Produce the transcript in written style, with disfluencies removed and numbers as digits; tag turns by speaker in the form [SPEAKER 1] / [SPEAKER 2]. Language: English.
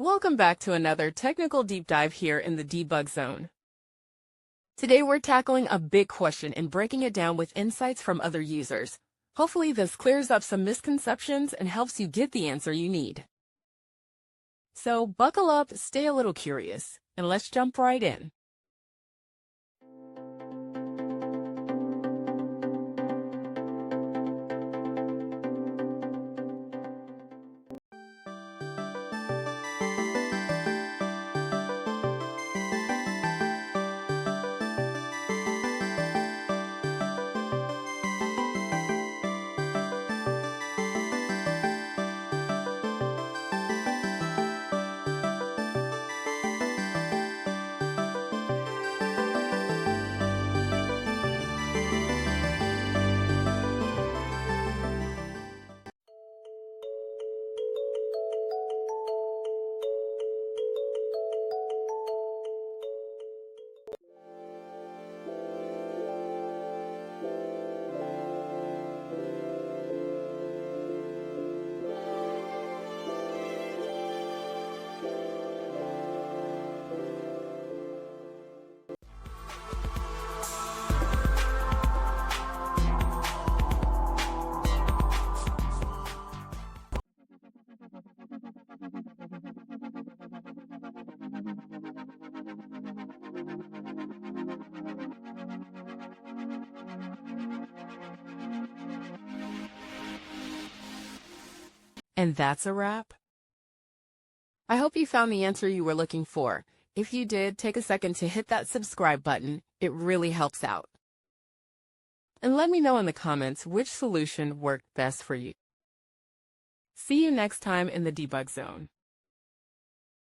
[SPEAKER 1] Welcome back to another technical deep dive here in the debug zone. Today we're tackling a big question and breaking it down with insights from other users. Hopefully this clears up some misconceptions and helps you get the answer you need. So buckle up, stay a little curious, and let's jump right in. And that's a wrap. I hope you found the answer you were looking for. If you did, take a second to hit that subscribe button. It really helps out. And let me know in the comments which solution worked best for you. See you next time in the debug zone.